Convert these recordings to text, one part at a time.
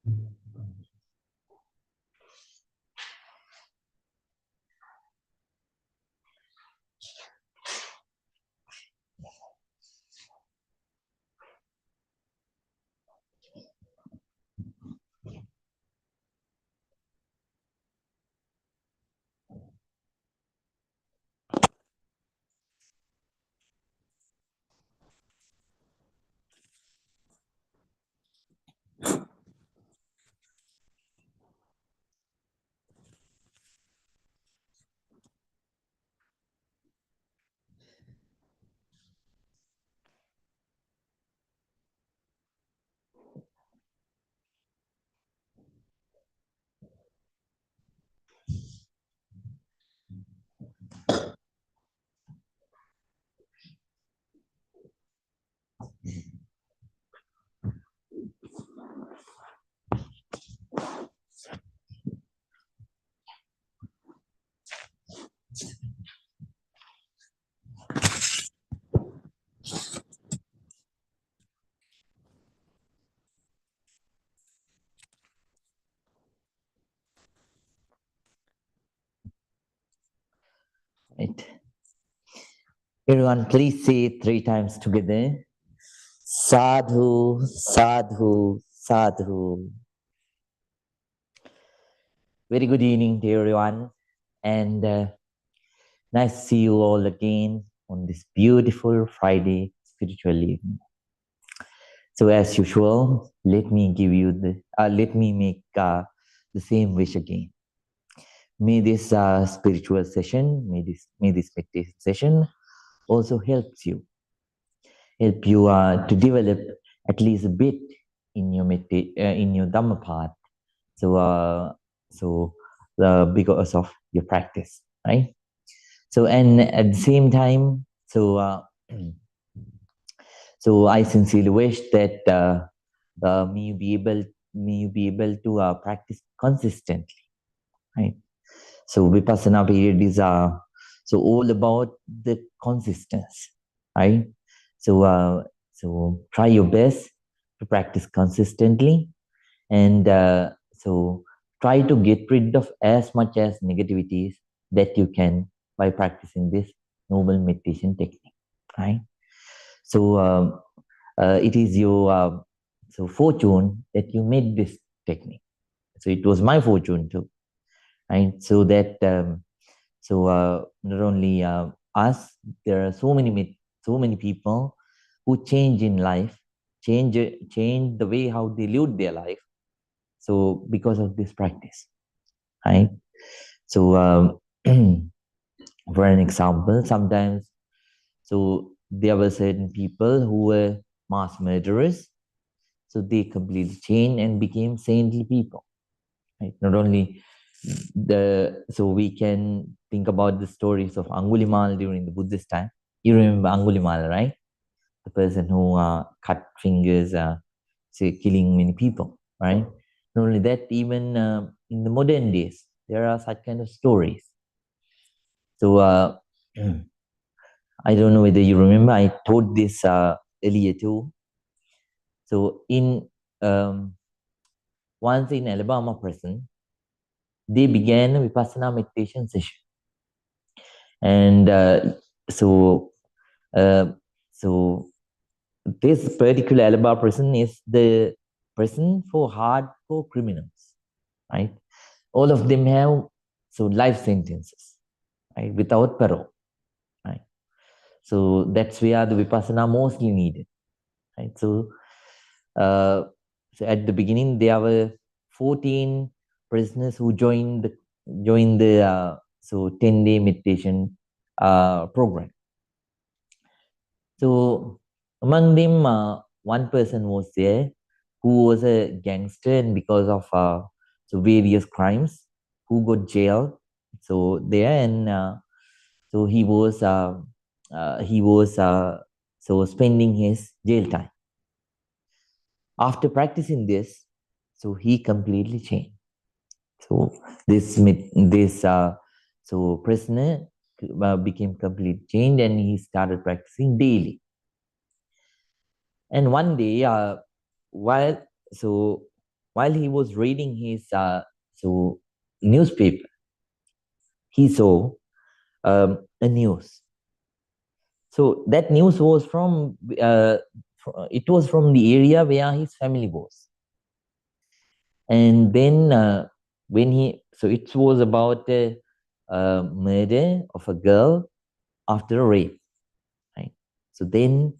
Right. Everyone, please say it 3 times together. Sadhu, sadhu, sadhu. Very good evening to everyone, and nice to see you all again on this beautiful Friday spiritual evening. So, as usual, let me make the same wish again. May this spiritual session, may this meditation session also help you to develop at least a bit in your in your Dhamma path. Because of your practice, right? So, and at the same time, so I sincerely wish that may you be able to practice consistently, right? So Vipassana period is so all about the consistency, right? So try your best to practice consistently, and so try to get rid of as much as negativities that you can by practicing this noble meditation technique, right? So it is your fortune that you made this technique. So it was my fortune too, right? So that not only us, there are so many people who change in life, change the way how they live their life. So because of this practice, right? So for an example, sometimes so there were certain people who were mass murderers, so they completely changed and became saintly people. Right? Not only so we can think about the stories of Angulimal during the Buddhist time. You remember Angulimal, right? The person who cut fingers, say killing many people, right? Not only that, even in the modern days, there are such kind of stories. So I don't know whether you remember. I told this earlier too. So in once in Alabama prison, they began a Vipassana meditation session, and uh, so this particular Alabama prison is the prison for hardcore criminals, right? All of them have so life sentences, right, without parole, right? So that's where the Vipassana mostly needed, right? So at the beginning there were 14 prisoners who joined the 10-day meditation program. So among them, one person was there who was a gangster, and because of various crimes, who got jailed. So there, and so he was so spending his jail time. After practicing this, so he completely changed. So this prisoner became completely changed, and he started practicing daily. And one day, while so while he was reading his newspaper, he saw a news. So that news was from it was from the area where his family was. And then when so it was about a murder of a girl after a rape, right? So then,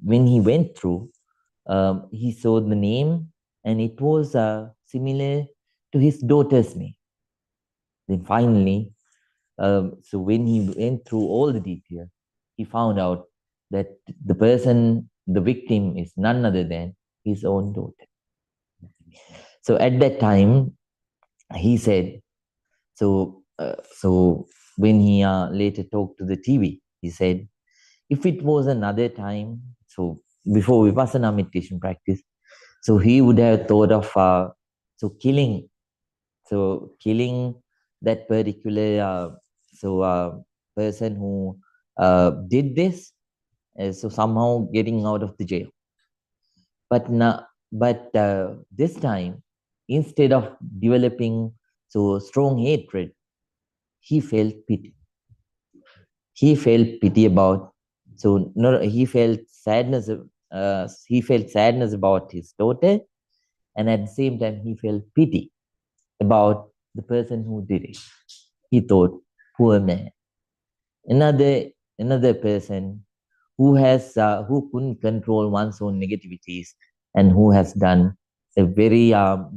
when he went through, he saw the name, and it was similar to his daughter's name. Then finally, so when he went through all the details, he found out that the victim, is none other than his own daughter. So at that time, he said, so when he later talked to the TV, he said, if it was another time, so before Vipassana meditation practice, so he would have thought of killing, killing that particular person who did this, so somehow getting out of the jail. But now, this time, instead of developing so strong hatred, he felt pity. He felt pity about, so no, he felt sadness. He felt sadness about his daughter, and at the same time, he felt pity about the person who did it. He thought, poor man, another person who couldn't control one's own negativities and who has done a very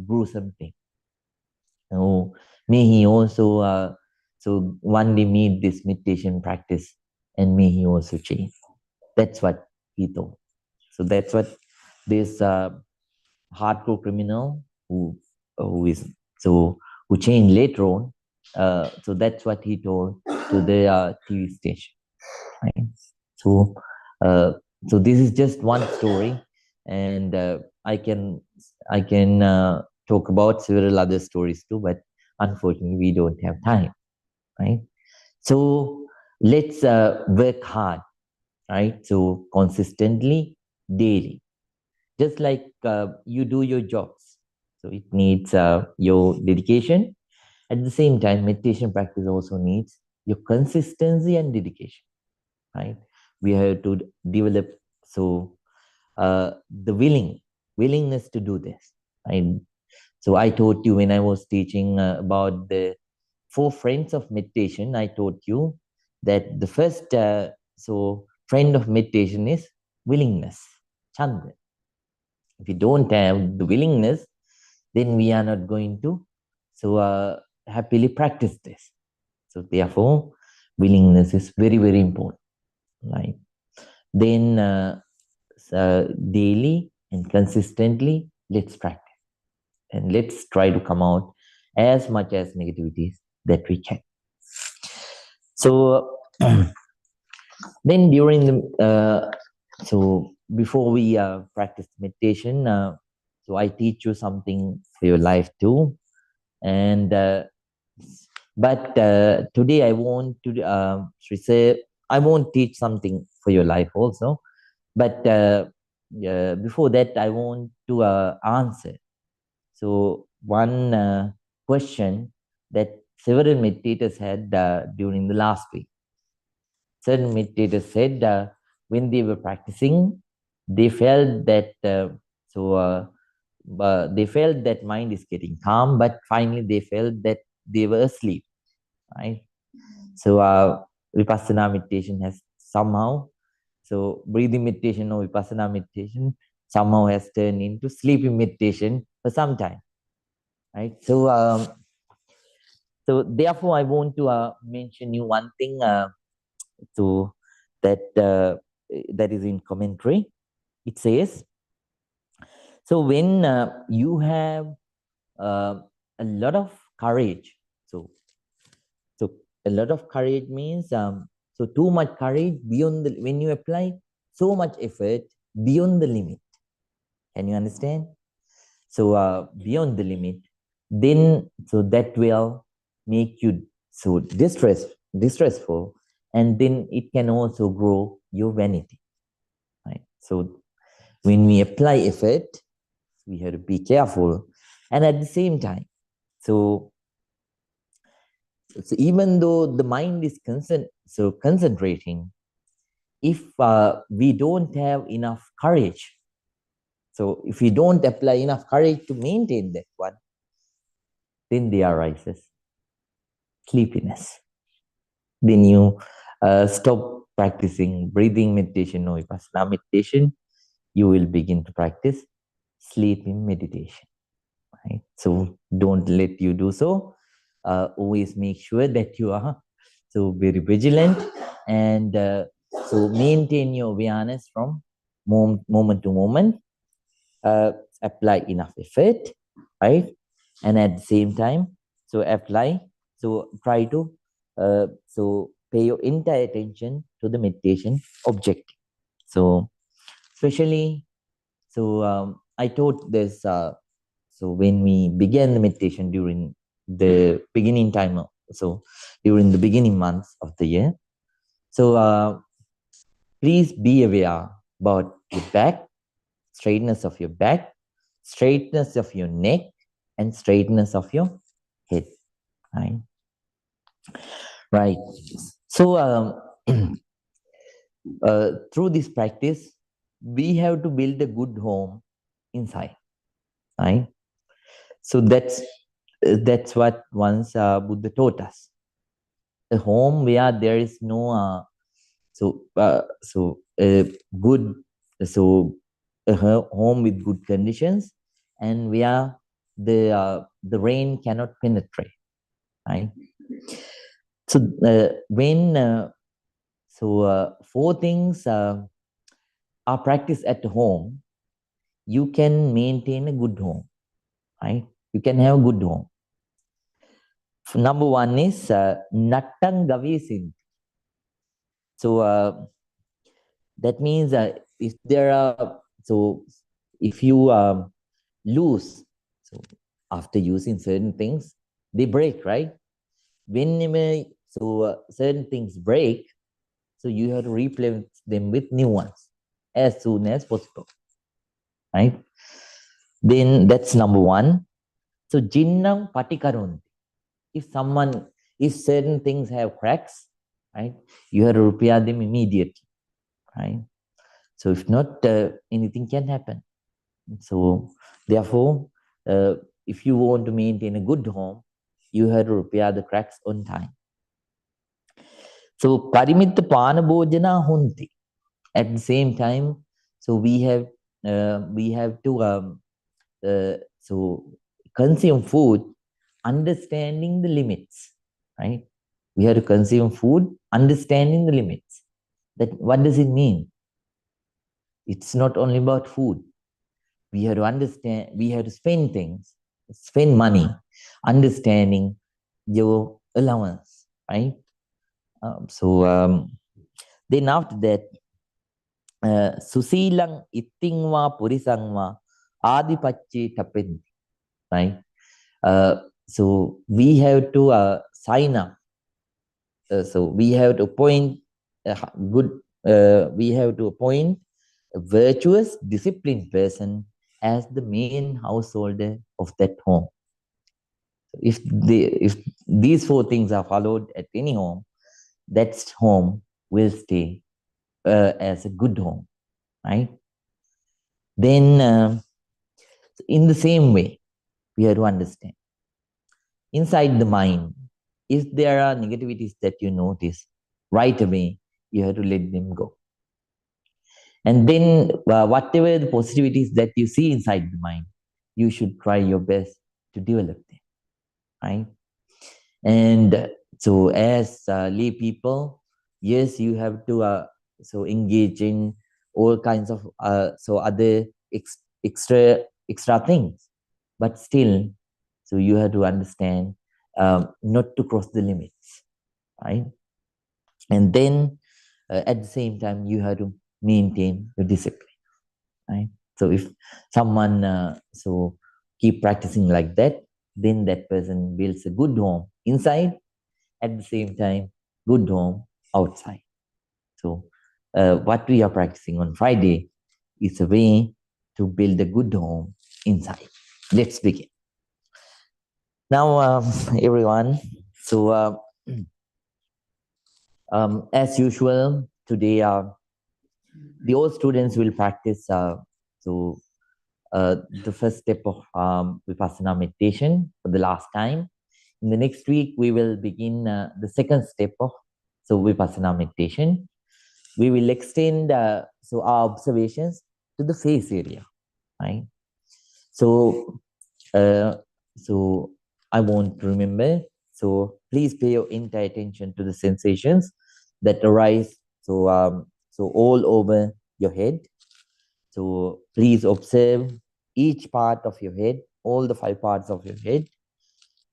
gruesome thing. So may he also one day meet this meditation practice, and may he also change. That's what he thought. So that's what this hardcore criminal who is who changed later on. So that's what he told to the TV station. Right? So this is just one story, and I can talk about several other stories too, but unfortunately we don't have time, right? So let's work hard, right? So consistently, daily, just like you do your jobs. So it needs your dedication. At the same time, meditation practice also needs your consistency and dedication, right? We have to develop the willingness to do this, right? So I taught you when I was teaching about the 4 friends of meditation. I taught you that the first friend of meditation is willingness, chanda. If we don't have the willingness, then we are not going to happily practice this. So therefore, willingness is very, very important, right? Then daily and consistently, let's practice. And let's try to come out as much as negativities that we can. So then during the before we practice meditation, so I teach you something for your life too. And but today I want to I won't teach something for your life also. But before that, I want to answer one question that several meditators had during the last week. Certain meditators said when they were practicing, they felt that they felt that mind is getting calm, but finally they felt that they were asleep, right? So Vipassana meditation has somehow, breathing meditation or Vipassana meditation somehow has turned into sleeping meditation for some time, right? So therefore, I want to mention you one thing so that is in commentary. It says, so when you have a lot of courage, so a lot of courage means so too much courage beyond the, when you apply so much effort beyond the limit. Can you understand? So beyond the limit, then so that will make you so distressful, and then it can also grow your vanity, right? So when we apply effort, we have to be careful. And at the same time, so even though the mind is concentrating, if we don't have enough courage, so if we don't apply enough courage to maintain that one, then there arises sleepiness. Then you stop practicing breathing meditation or vipassana meditation. You will begin to practice sleeping meditation. Right? So don't let you do so. Always make sure that you are so very vigilant and so maintain your awareness from moment to moment. Apply enough effort, right? And at the same time, so try to pay your entire attention to the meditation objective. So especially, I taught this. So when we began the meditation during the beginning time, so during the beginning months of the year, so please be aware about your back, straightness of your back, straightness of your neck, and straightness of your head. Right. Right. So through this practice, we have to build a good home inside. Right. So that's what once Buddha taught us. A home where there is no good a home with good conditions, and where the rain cannot penetrate, right? So four things are practiced at home, you can maintain a good home, right? You can have a good home. Number one is nattang gavesin. So that means if there are if you lose, so after using certain things, they break, right? Whenever certain things break, so you have to replace them with new ones as soon as possible, right? Then that's number one. So jinnam patikarunti. If certain things have cracks, right, you have to repair them immediately, right? So if not, anything can happen. So therefore, if you want to maintain a good home, you have to repair the cracks on time. So parimitta pana bhojana hunti. At the same time, so we have to consume food understanding the limits, right? We have to consume food understanding the limits. That what does it mean? It's not only about food. We have to understand, we have to spend money, understanding your allowance, right? Then after that, susilang ittingwa purisangwa adipacci tapenti, right? So we have to sign up. So we have to appoint a a virtuous, disciplined person as the main householder of that home. If these four things are followed at any home, that home will stay as a good home, right? Then, in the same way, we have to understand inside the mind, if there are negativities that you notice, right away, you have to let them go. And then whatever the positivities that you see inside the mind, you should try your best to develop them, right? And so as lay people, yes, you have to engage in all kinds of other extra things, but still, so you have to understand not to cross the limits, right? And then at the same time, you have to maintain your discipline, right? So if someone keep practicing like that, then that person builds a good home inside, at the same time, good home outside. So what we are practicing on Friday is a way to build a good home inside. Let's begin. Now, everyone, so as usual, today the old students will practice so the first step of Vipassana meditation for the last time. In the next week, we will begin the second step of Vipassana meditation. We will extend our observations to the face area, right? So, uh, so I won't remember. So please pay your entire attention to the sensations that arise. So all over your head. So please observe each part of your head, all the 5 parts of your head,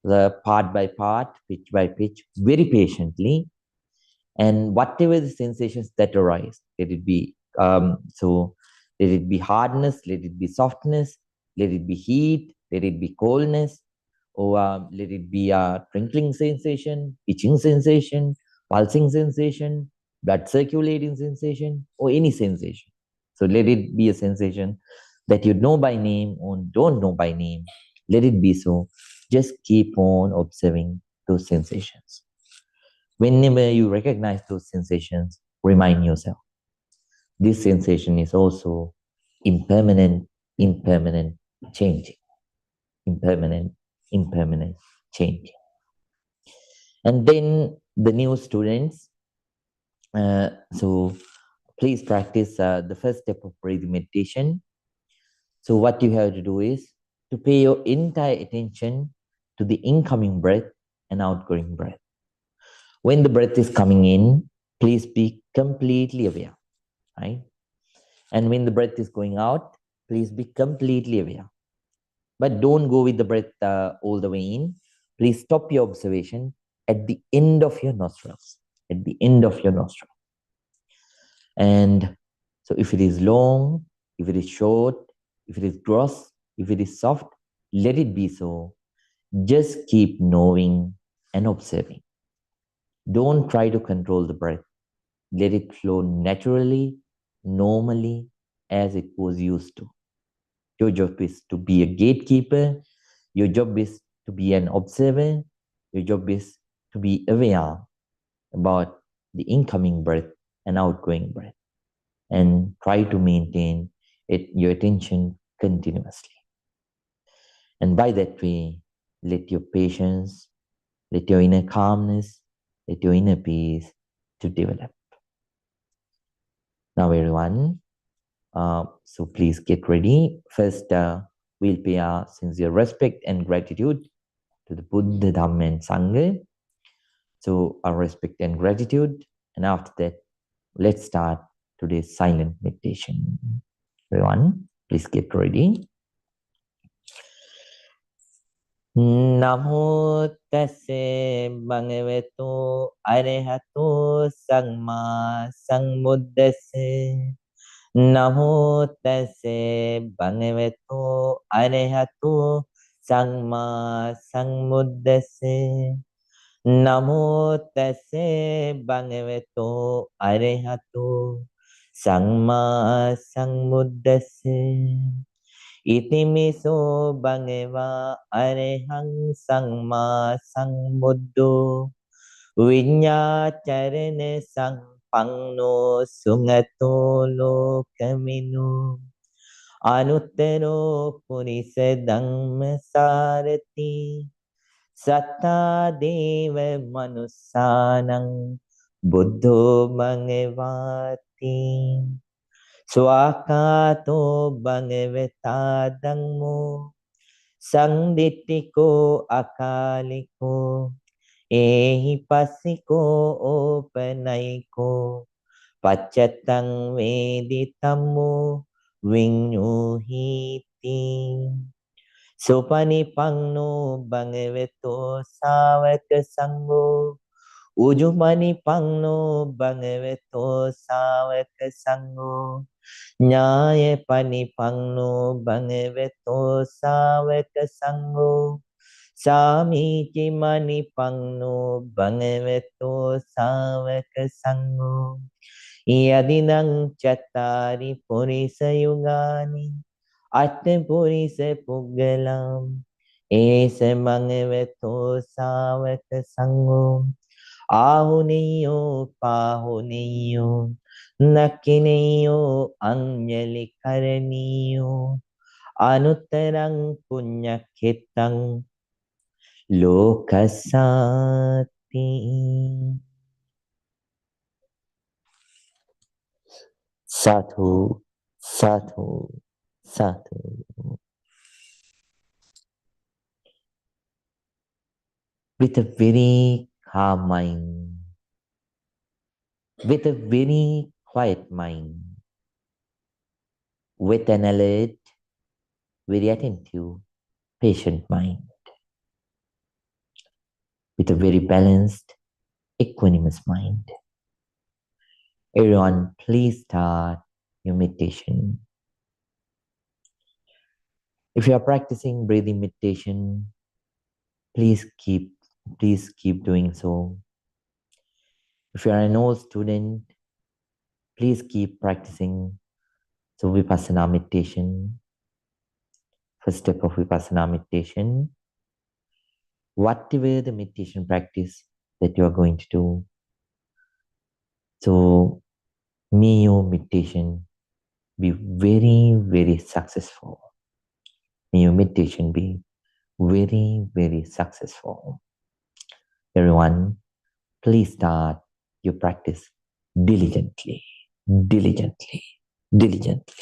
the part by part, pitch by pitch, very patiently. And whatever the sensations that arise, let it be hardness, let it be softness, let it be heat, let it be coldness, or let it be a twinkling sensation, itching sensation, pulsing sensation, blood circulating sensation, or any sensation. So let it be a sensation that you know by name or don't know by name. Let it be so. Just keep on observing those sensations. Whenever you recognize those sensations, remind yourself. This sensation is also impermanent, impermanent, changing. Impermanent, impermanent, changing. And then the new students, so please practice the first step of breathing meditation. So what you have to do is to pay your entire attention to the incoming breath and outgoing breath. When the breath is coming in, please be completely aware, right? And when the breath is going out, please be completely aware. But don't go with the breath all the way in. Please stop your observation at the end of your nostrils, at the end of your nostril. And so if it is long, if it is short, if it is gross, if it is soft, let it be so. Just keep knowing and observing. Don't try to control the breath. Let it flow naturally, normally, as it was used to. Your job is to be a gatekeeper. Your job is to be an observer. Your job is to be aware about the incoming breath and outgoing breath, and try to maintain your attention continuously. And by that way, let your patience, let your inner calmness, let your inner peace to develop. Now, everyone, so please get ready. First, we'll pay our sincere respect and gratitude to the Buddha, Dhamma, and Sangha. So our respect and gratitude. And after that, let's start today's silent meditation. Everyone, please get ready. Namo tassa bhagavato arahato samma sambuddhassa. Namo tassa bhagavato arahato samma sambuddhassa. Namo tassa bhagavato arahato samma sambuddhassa. Itimiso bhagava arahang samma sambuddho viññācarana sampanno sungato lokamino anuttaro purisa dhamma sarati sattā deva manussanam buddho bhagavati. Swakato bhagavata dhammo sangdittiko akaliko ehi passiko opanayiko paccatang veditammo viññuhiti. Supanipanno bhagavato savaka sangho Ujumanipanno bhagavato savaka sangho Nyaya panipangno bhagavato savaka sangho Samiti manipangno bhagavato savaka sangho Yadinang chattari purisa yugani අට්ඨපුරිස පුග්ගලම් ඒස මංගවතෝ සාවක සංඝෝ ආහුනේයෝ පාහුනේයෝ නක්කිනේයෝ Anjali කරණීයෝ අනුත්තරං පුඤ්ඤක්ඛෙත්තං ලෝකසාති. Sadhu, sadhu, sadhu. With a very calm mind, with a very quiet mind, with an alert, very attentive, patient mind, with a very balanced, equanimous mind. Everyone, please start your meditation. If you are practicing breathing meditation, please keep doing so. If you are an old student, please keep practicing. So Vipassana meditation, first step of Vipassana meditation, whatever the meditation practice that you are going to do. So may your meditation be very, very successful. May your meditation be very, very successful. Everyone, please start your practice diligently, diligently, diligently.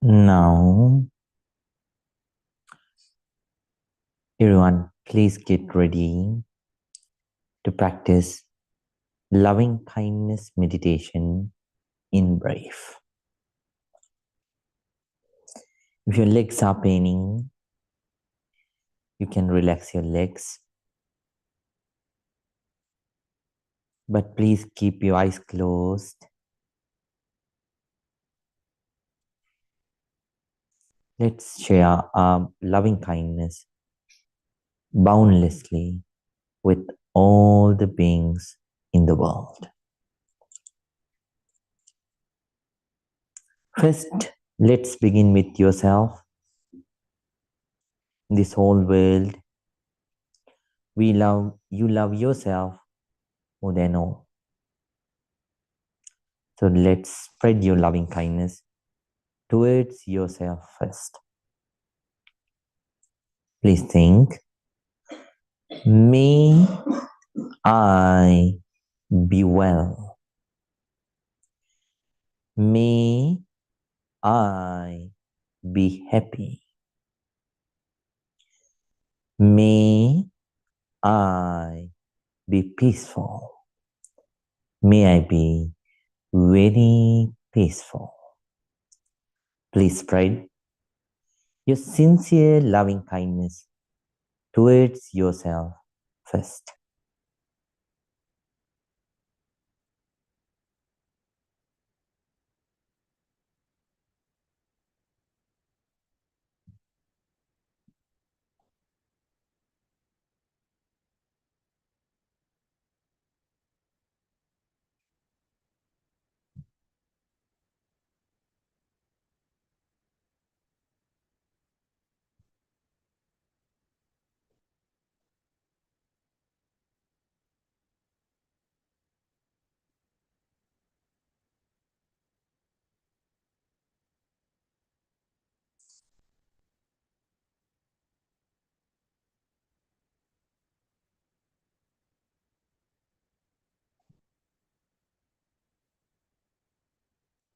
Now, everyone, please get ready to practice loving kindness meditation in brief. If your legs are paining, you can relax your legs, but please keep your eyes closed. Let's share our loving kindness boundlessly with all the beings in the world. First, let's begin with yourself. In this whole world, you love yourself more than all. So let's spread your loving kindness towards yourself first. Please think, may I be well. May I be happy. May I be peaceful. May I be very peaceful. Please spread your sincere loving kindness towards yourself first.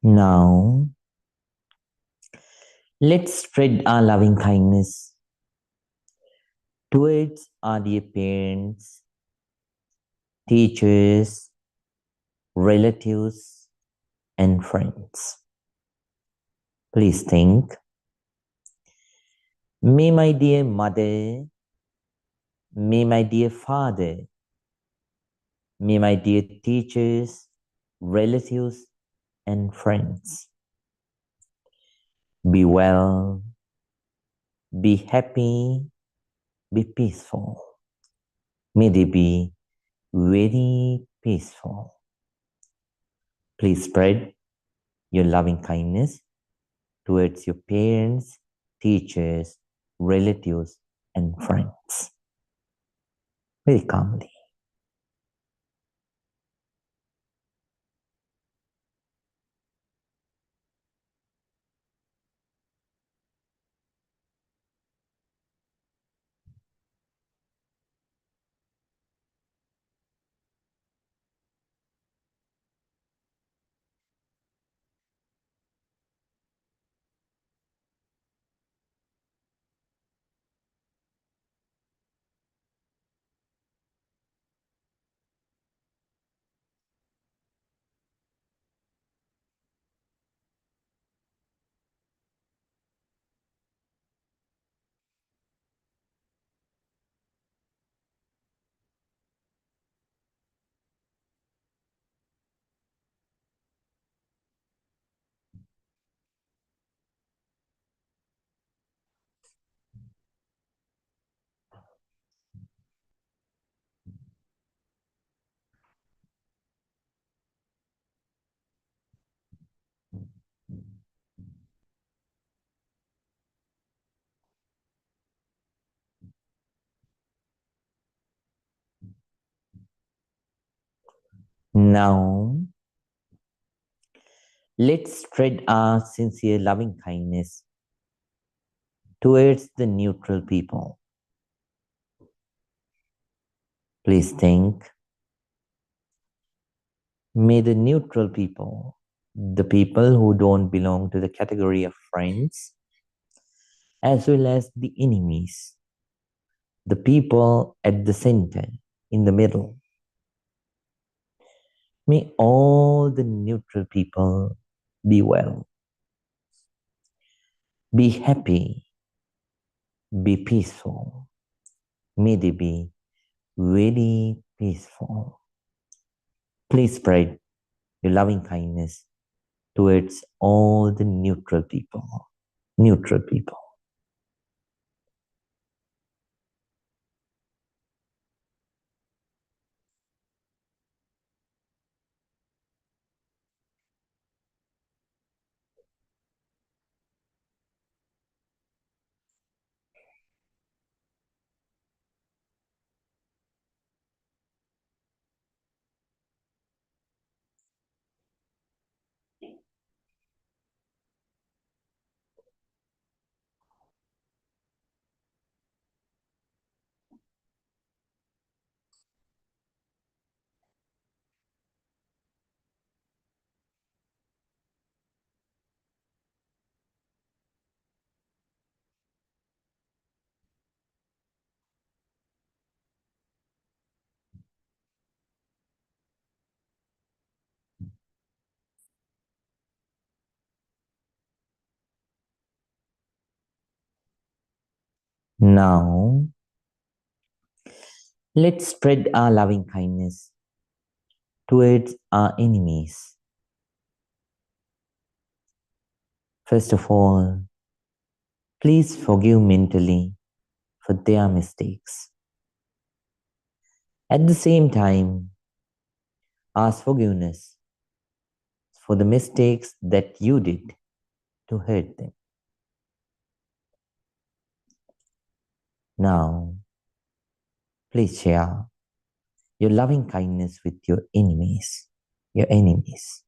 Now, let's spread our loving kindness towards our dear parents, teachers, relatives, and friends. Please think, may my dear mother, may my dear father, may my dear teachers, relatives, and friends be well, be happy, be peaceful. May they be very peaceful. Please spread your loving kindness towards your parents, teachers, relatives, and friends. Very calmly. Now, let's spread our sincere loving kindness towards the neutral people. Please think, may the neutral people, the people who don't belong to the category of friends, as well as the enemies, the people at the center, in the middle, may all the neutral people be well, be happy, be peaceful. May they be very peaceful. Please spread your loving kindness towards all the neutral people. Neutral people. Now, let's spread our loving kindness towards our enemies. First of all, please forgive mentally for their mistakes. At the same time, ask forgiveness for the mistakes that you did to hurt them. Now, please share your loving kindness with your enemies. Your enemies.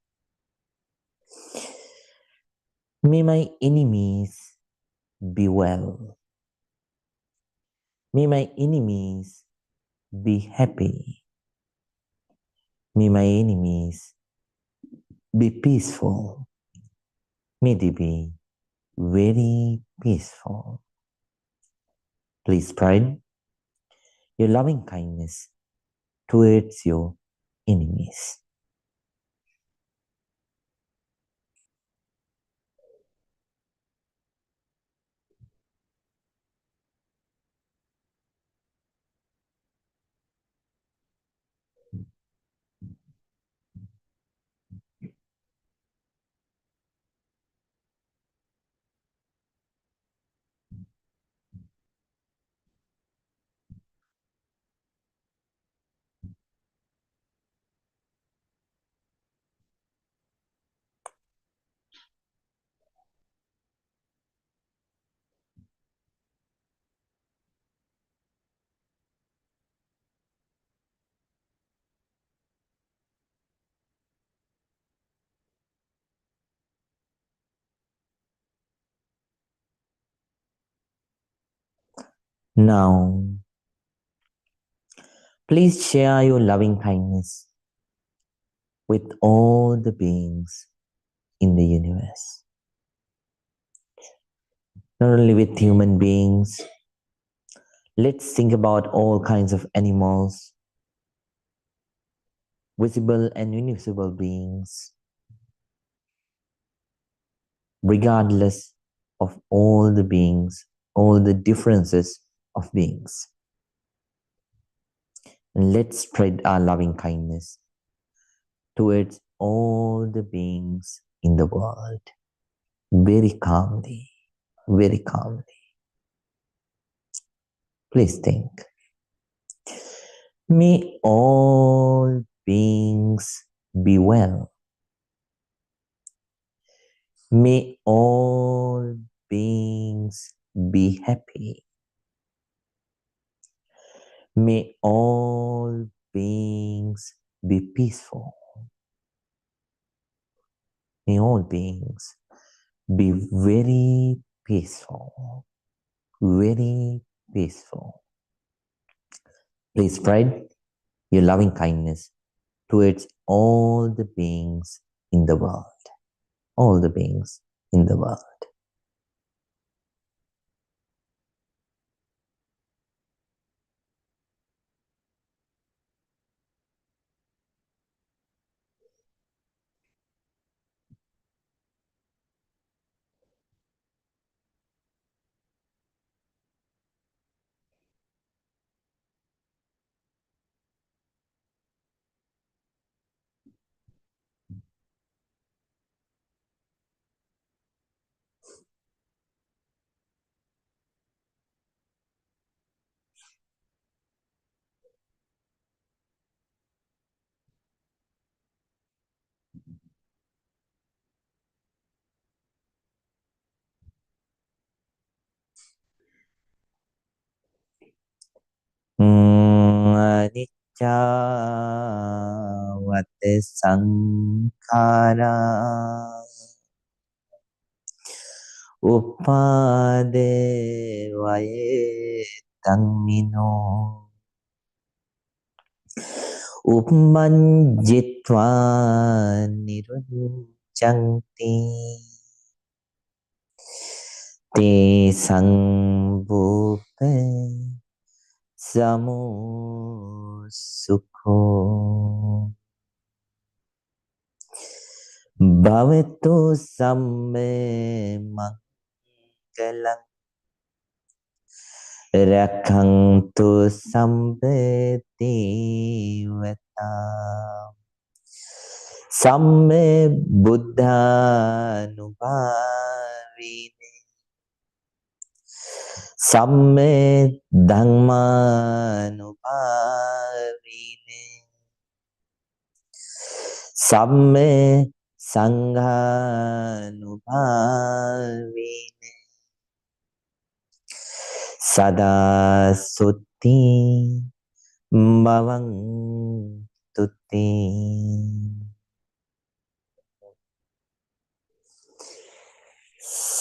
May my enemies be well. May my enemies be happy. May my enemies be peaceful. May they be very peaceful. Please spread your loving kindness towards your enemies. Now, please share your loving kindness with all the beings in the universe. Not only with human beings, let's think about all kinds of animals, visible and invisible beings, regardless of all the beings, all the differences of beings. And let's spread our loving kindness towards all the beings in the world very calmly, very calmly. Please think. May all beings be well. May all beings be happy. May all beings be peaceful. May all beings be very peaceful. Very peaceful. Please spread your loving kindness towards all the beings in the world. All the beings in the world. Anicca vate sankhara uppade vaye tammino uppajjitva nirunchanti te sambhupe samusukho bhavetu samme mangalam Rakhantu Sampedevata Samme Buddhanupavine Samme Dhammanupavine Samme Sanghanupavine Sada Sutti Bhavang Tutti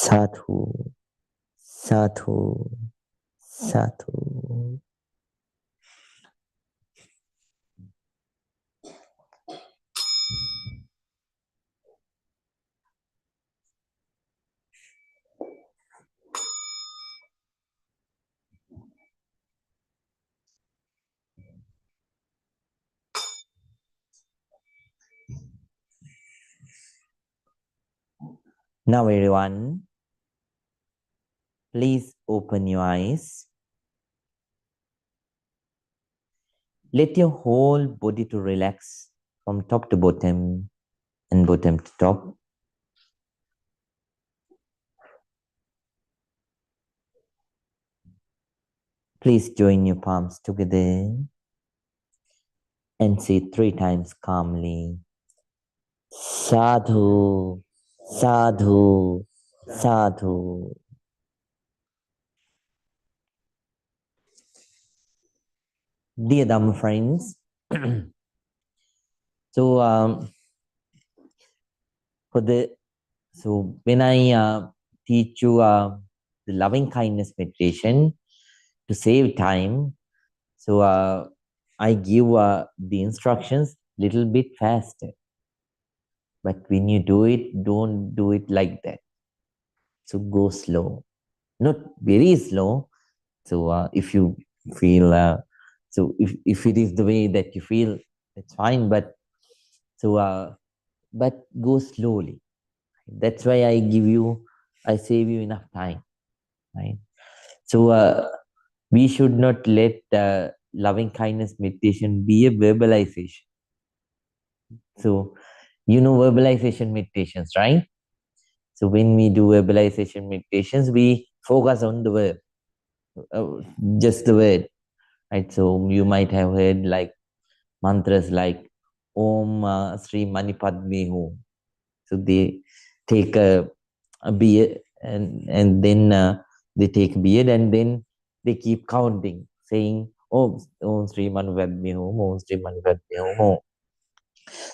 Sadhu, sadhu, sadhu. Now everyone, please open your eyes. Let your whole body to relax from top to bottom and bottom to top. Please join your palms together and say 3 times calmly. Sadhu, sadhu, sadhu. Dear Dhamma friends, so when I teach you the loving kindness meditation to save time, so I give the instructions little bit faster. But when you do it, don't do it like that. So go slow, not very slow. So if you feel, if it is the way that you feel, it's fine. But but go slowly. That's why I save you enough time, right? So we should not let loving kindness meditation be a verbalization. So you know verbalization meditations, right? So when we do verbalization meditations, we focus on the word, uh, just the word, right? So you might have heard like mantras like Om Sri Manipadme Hum. So they take a beard and then they take a beard and then they keep counting, saying Om Sri Manipadme Hum, Om Sri Manipadme Hum, Om.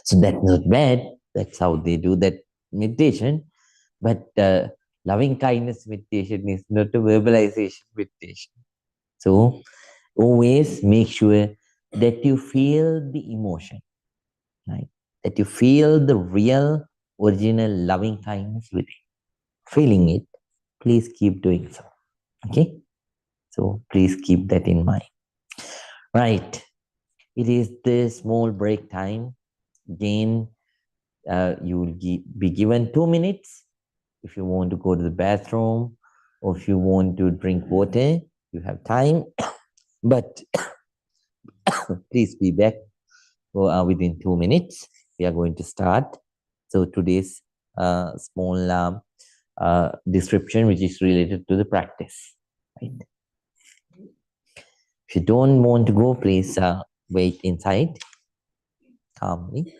So that's not bad. That's how they do that meditation. But loving kindness meditation is not a verbalization meditation. So always make sure that you feel the emotion, right? That you feel the real, original loving kindness within. Feeling it, please keep doing so. Okay? So please keep that in mind. Right. It is the small break time. Again, you will be given 2 minutes if you want to go to the bathroom or if you want to drink water. You have time, but please be back within 2 minutes. We are going to start. So today's small description, which is related to the practice. Right? If you don't want to go, please wait inside calmly.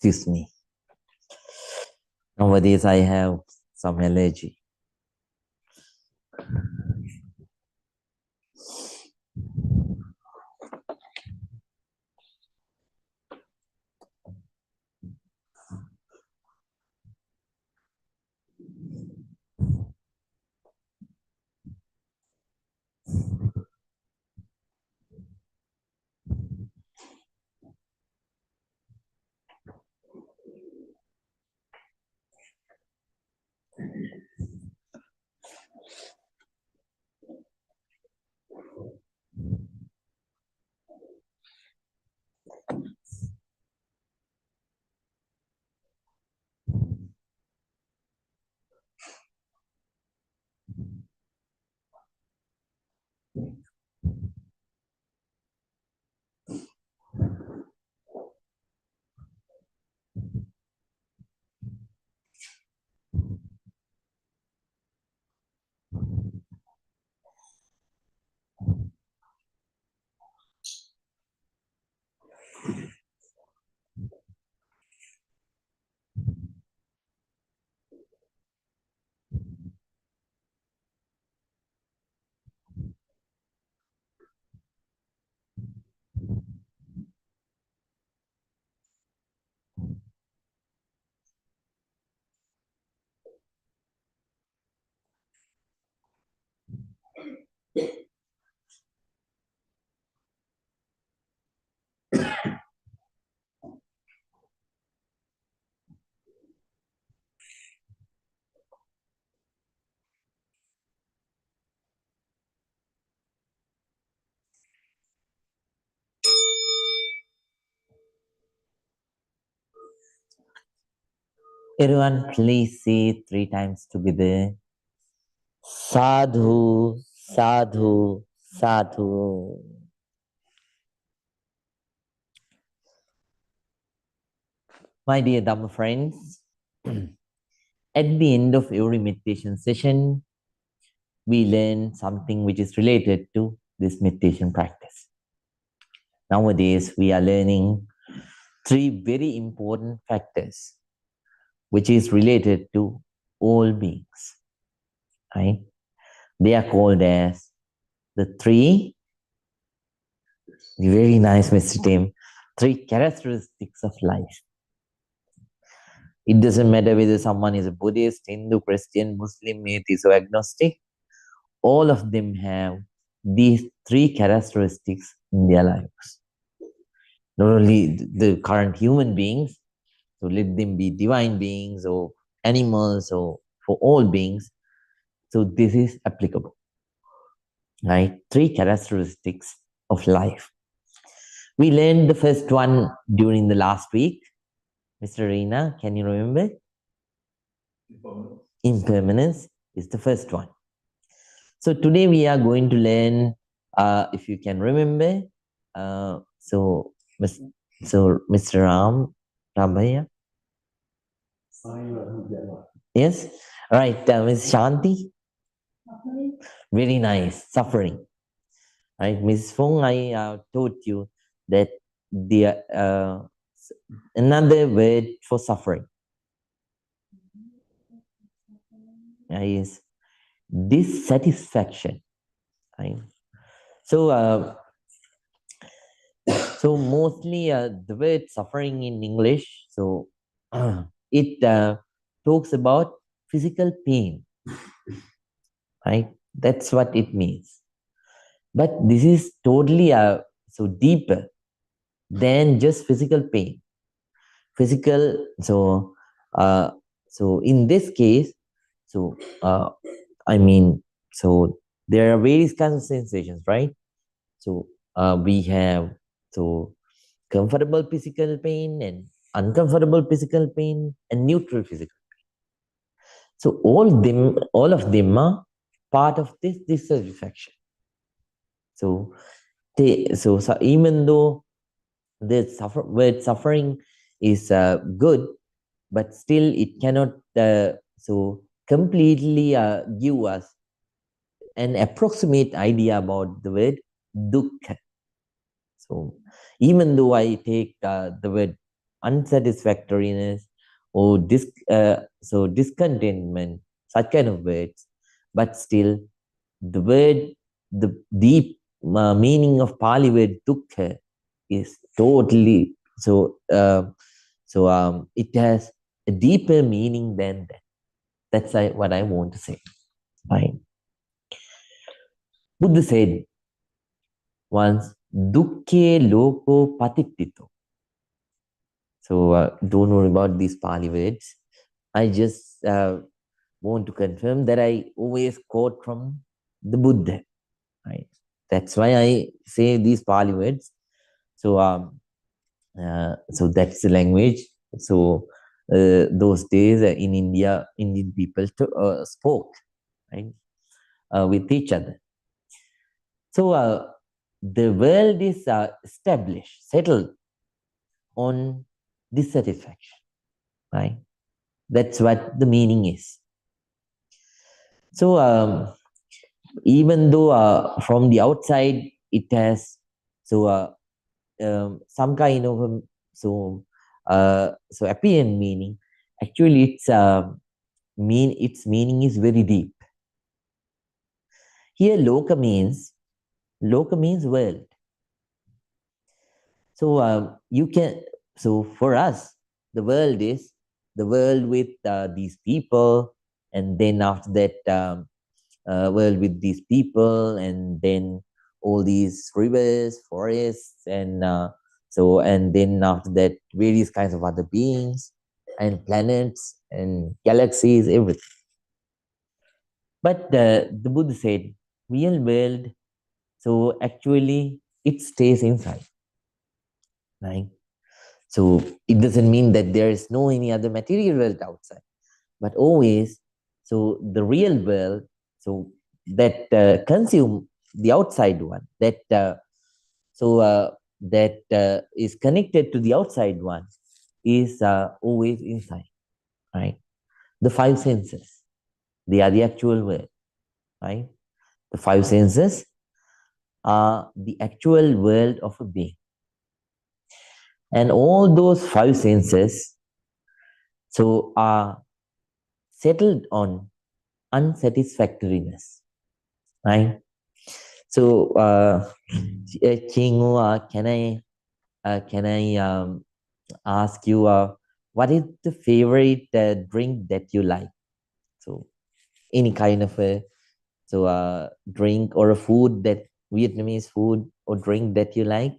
Excuse me. Nowadays, I have some allergy. Everyone, please say 3 times together. Sadhu, sadhu, sadhu. My dear Dhamma friends, at the end of every meditation session, we learn something which is related to this meditation practice. Nowadays, we are learning 3 very important factors which is related to all beings. Right? They are called as the three, very nice, Mr. Tim, 3 characteristics of life. It doesn't matter whether someone is a Buddhist, Hindu, Christian, Muslim, atheist, or agnostic. All of them have these 3 characteristics in their lives. Not only the current human beings, so let them be divine beings or animals or for all beings. So this is applicable, right? 3 characteristics of life. We learned the first one during the last week. Mr. Reena, can you remember? Impermanence is the first one. So today we are going to learn, if you can remember, so Mr. Ramaya. Yes, right. Ms. Shanti. Very nice. Suffering. Right, Ms. Fong. I told you that the another word for suffering is dissatisfaction. Right. So, so mostly the word suffering in English. So it talks about physical pain. Right. That's what it means. But this is totally so deeper than just physical pain. Physical. So in this case, so I mean, so there are various kinds of sensations, right? So we have so comfortable physical pain and uncomfortable physical pain and neutral physical. So all of them are part of this dissatisfaction. So so even though the word suffering is good, but still it cannot so completely give us an approximate idea about the word dukkha. So even though I take the word unsatisfactoriness or so discontentment, such kind of words, but still the word the deep meaning of Pali word dukkha is totally it has a deeper meaning than that. That's what I want to say. Right? Buddha said once, dukkhe loko patittito. So don't worry about these Pali words. I just want to confirm that I always quote from the Buddha. Right? That's why I say these Pali words. So so that's the language. So those days in India, Indian people spoke, right, with each other. So the world is established, settled on dissatisfaction, right? That's what the meaning is. So even though from the outside it has some kind of so apparent meaning, actually its meaning is very deep. Here loka means world. So you can so for us the world is the world with these people, and then after that world with these people, and then all these rivers, forests, and and then after that various kinds of other beings and planets and galaxies, everything. But the Buddha said, real world, so actually it stays inside, right? So it doesn't mean that there is no any other material world outside, but always, so the real world, so that consume the outside one, that is connected to the outside one, is always inside, right? The five senses, they are the actual world, right? The five senses are the actual world of a being. And all those five senses so are settled on unsatisfactoriness, right? So, Chingu, can I ask you what is the favorite drink that you like? So, any kind of a drink or a food, that Vietnamese food or drink that you like?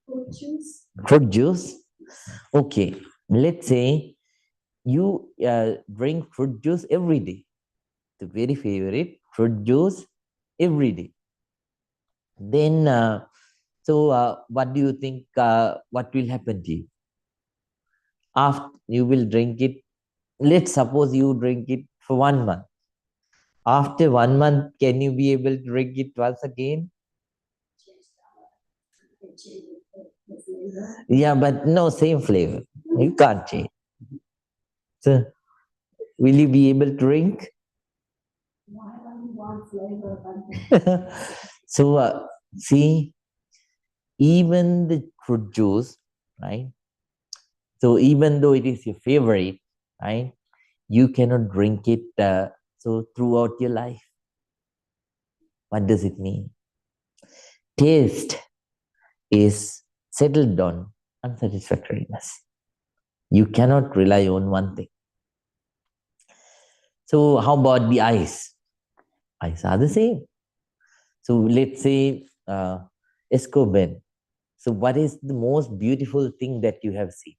Fruit juice. Fruit juice. Okay. Let's say you drink fruit juice every day. The very favorite fruit juice every day. Then, what do you think? What will happen to you after you will drink it? Let's suppose you drink it for 1 month. After 1 month, can you be able to drink it once again? Yeah, but no, same flavor. You can't change. So, will you be able to drink? So, see, even the fruit juice, right? So, even though it is your favorite, right, you cannot drink it throughout your life. What does it mean? Taste is settled on unsatisfactoriness. You cannot rely on one thing. So, how about the eyes? Eyes are the same. So, let's say Escobar. So, what is the most beautiful thing that you have seen?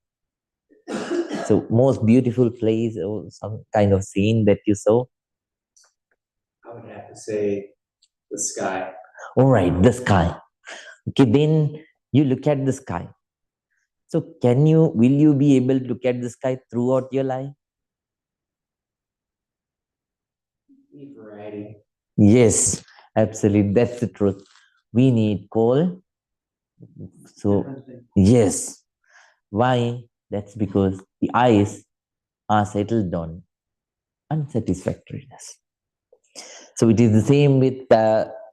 So, most beautiful place or some kind of scene that you saw? I would have to say the sky. All right, the sky. Okay, then you look at the sky. So, will you be able to look at the sky throughout your life? Need variety. Yes, absolutely. That's the truth. We need coal. So, yes. Why? That's because the eyes are settled on unsatisfactoriness. So, it is the same with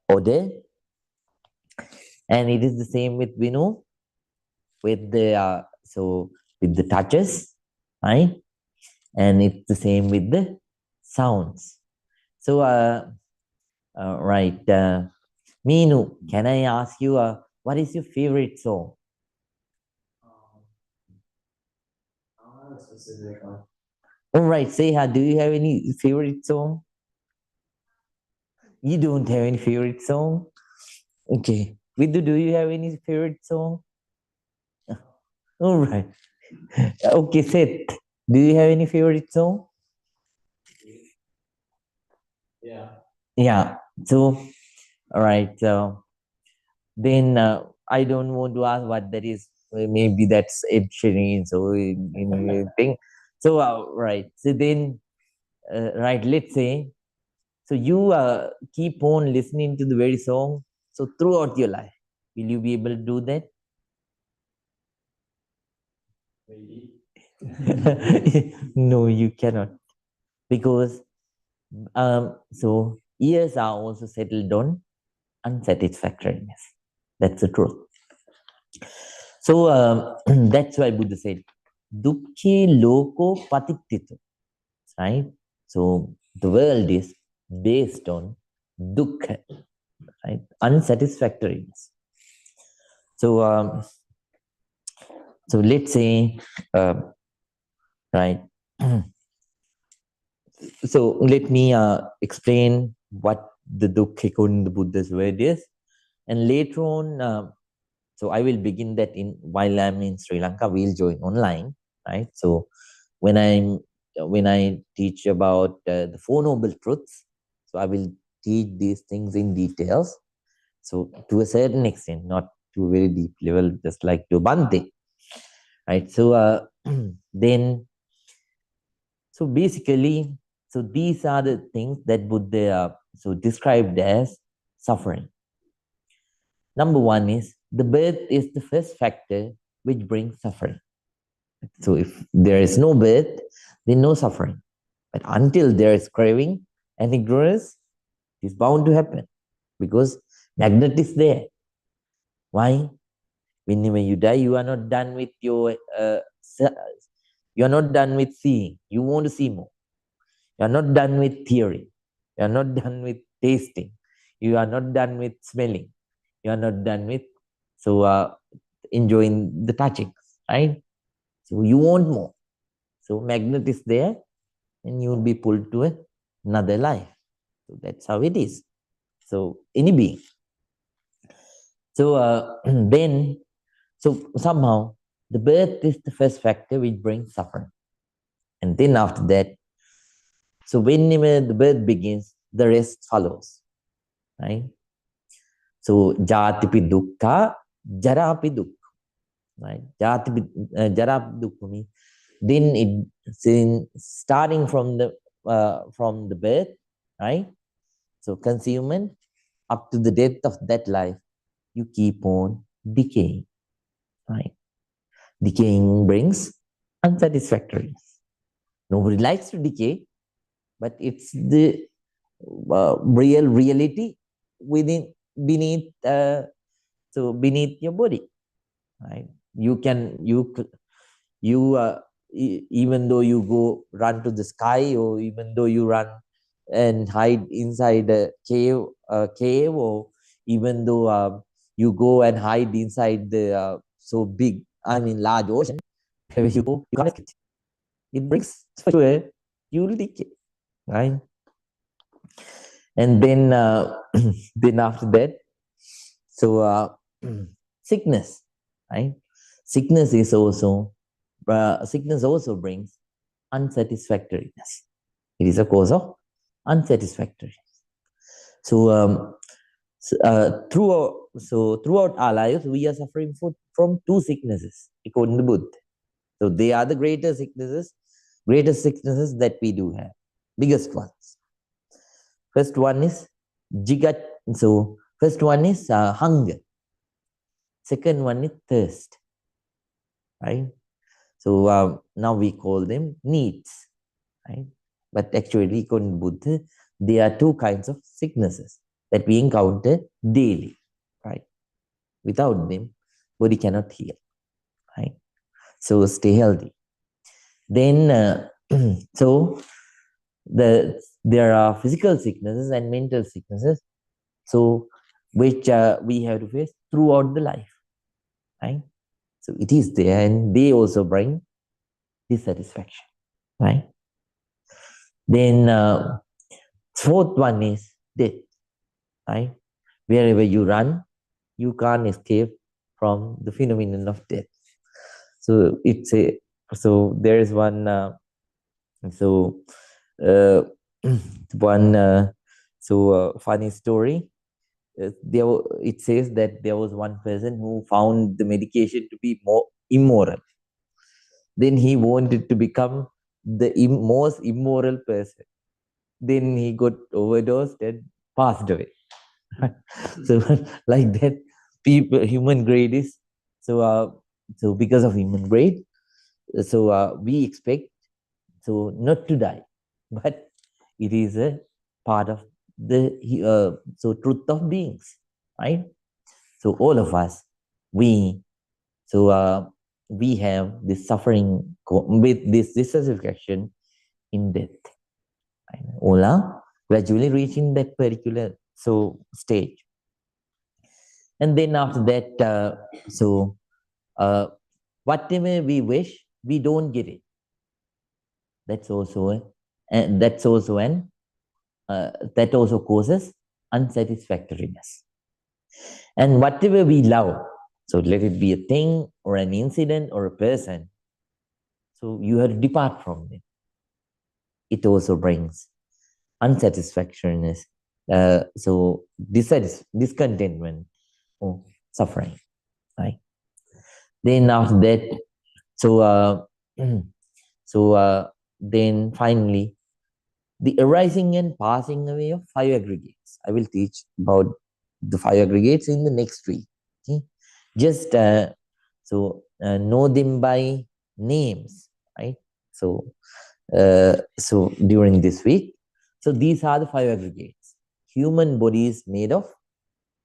odor, and it is the same with Vinu, with the touches, right? And it's the same with the sounds. So, right, Meenu, can I ask you, what is your favorite song? I don't have a specific one. All right, Seha, do you have any favorite song? You don't have any favorite song? Okay. Vidhu, do you have any favorite song? All right. Okay, Seth, do you have any favorite song? Yeah. Yeah. So, all right. So then I don't want to ask what that is. Maybe that's Ed Sheeran. So, in thing. So, right. So then, right. Let's say. So you keep on listening to the very song. So throughout your life, will you be able to do that? Maybe. No, you cannot, because so ears are also settled on unsatisfactoriness. That's the truth. So that's why Buddha said, "Dukkhe loko patittito." Right. So the world is based on dukkha, right? Unsatisfactoriness. So so let's say, uh, right. So let me explain what the dukkha according to the Buddha's word is, and later on, so I will begin that in while I'm in Sri Lanka. We'll join online, right? So when I teach about the Four Noble Truths, so I will teach these things in details. So to a certain extent, not to a very deep level, just like to Bhante, right? So then, so basically, so these are the things that Buddha so described as suffering. Number one is the birth is the first factor which brings suffering. So if there is no birth, then no suffering. But until there is craving and ignorance, it is bound to happen because magnet is there. Why? Whenever you die, you are not done with your you are not done with seeing. You want to see more. You are not done with theory. You are not done with tasting. You are not done with smelling. You are not done with so enjoying the touching, right? So you want more. So magnet is there, and you will be pulled to another life. So that's how it is. So any being. So then, so somehow the birth is the first factor which brings suffering, and then after that, so whenever the birth begins, the rest follows, right? So jatipi dukkha, jarapi dukkha, right? Jarapi dukkha means then it starting from the birth, right? So concealment up to the death of that life, you keep on decaying, right? Decaying brings unsatisfactory. Nobody likes to decay, but it's the real reality within beneath beneath your body, right? You can you even though you go run to the sky, or even though you run and hide inside a cave, or even though you go and hide inside the so big, I mean large ocean, wherever you go, you can't escape. It brings for sure you will decay, right? And then then after that, so sickness, right? Sickness also brings unsatisfactoriness. It is a cause of unsatisfactory. So throughout our lives, we are suffering from two sicknesses according to Buddha. So they are the greatest sicknesses that we do have, biggest ones. First one is jigat. So first one is hunger. Second one is thirst, right? So now we call them needs, right? But actually, according to Buddha, there are two kinds of sicknesses that we encounter daily, right? Without them, body cannot heal, right? So stay healthy. Then, so the there are physical sicknesses and mental sicknesses, so which we have to face throughout the life, right? So it is there, and they also bring dissatisfaction, right? Then fourth one is death, right? Wherever you run, you can't escape from the phenomenon of death. So it's a so there is one so uh, one funny story. It says that there was one person who found the medication to be more immoral. Then he wanted to become the most immoral person. Then he got overdosed and passed away. So like that, people, human grade is so. So because of human grade, so we expect so not to die, but it is a part of the so truth of beings, right? So all of us, we so we have this suffering with this dissatisfaction in death. Right? All are gradually reaching that particular so stage, and then after that, uh, whatever we wish, we don't get it. That's also and that's also an that also causes unsatisfactoriness. And whatever we love, so let it be a thing or an incident or a person, so you have to depart from it. It also brings unsatisfactoriness, so discontentment or suffering, right? Then after that, so so then finally, the arising and passing away of five aggregates. I will teach about the five aggregates in the next week. Okay? Just know them by names, right? So during this week, so these are the five aggregates. Human body is made of,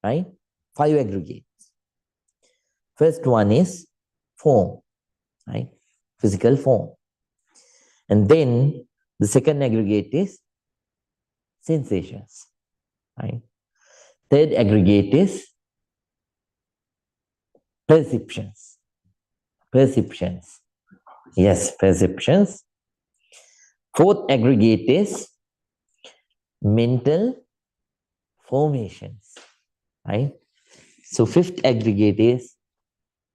right, five aggregates. First one is form, right, physical form, and then the second aggregate is sensations, right? Third aggregate is perceptions. Perceptions. Yes, perceptions. Fourth aggregate is mental formations, right? So fifth aggregate is,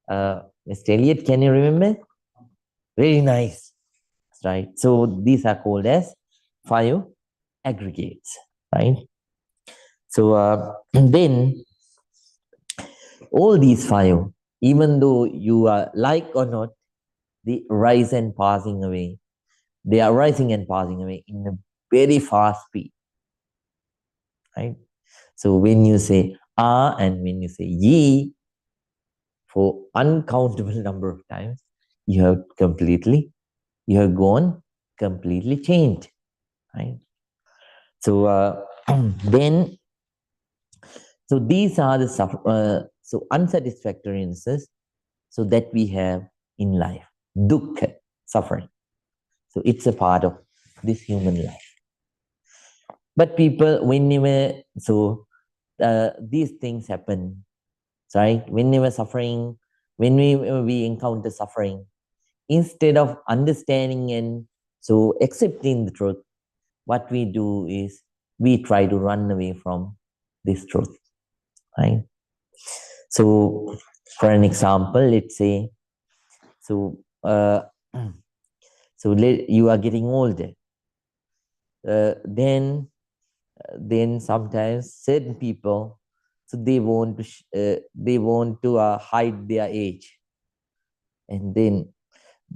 Mr. Elliot, can you remember? Very nice, right? So these are called as five aggregates, right? So then all these five, even though you are like or not, they rise and passing away. They are rising and passing away in a very fast speed, right? So when you say ah and when you say ye for uncountable number of times, you have gone completely changed, right? So then, so these are the so unsatisfactoriness so that we have in life, dukkha, suffering. So it's a part of this human life. But people, whenever so these things happen, right? Whenever suffering, when we encounter suffering, instead of understanding and so accepting the truth, what we do is we try to run away from this truth, right? So, for an example, let's say, so you are getting older, then sometimes certain people, so they want to hide their age, and then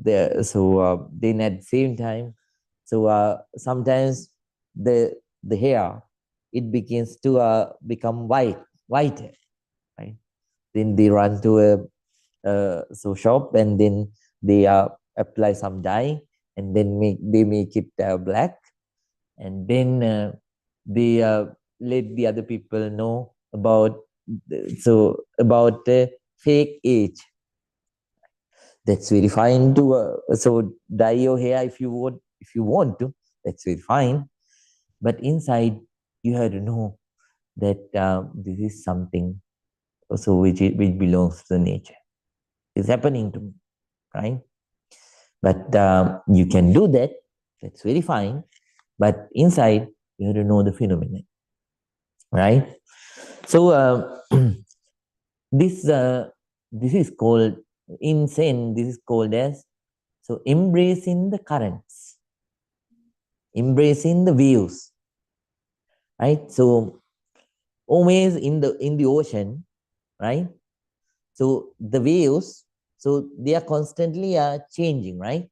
at the same time, so sometimes the hair, it begins to become whiter, right? Then they run to a shop, and then they apply some dye, and then they make it black, and then they let the other people know about about fake age. That's very fine to dye your hair if you want to. That's very fine. But inside, you have to know that this is something also which belongs to nature. It's happening to me, right? But you can do that. That's very fine. But inside, you have to know the phenomenon, right? So this this is called in Zen. This is called as so embracing the currents, embracing the waves, right? So always in the ocean, right? So the waves, so they are constantly changing, right?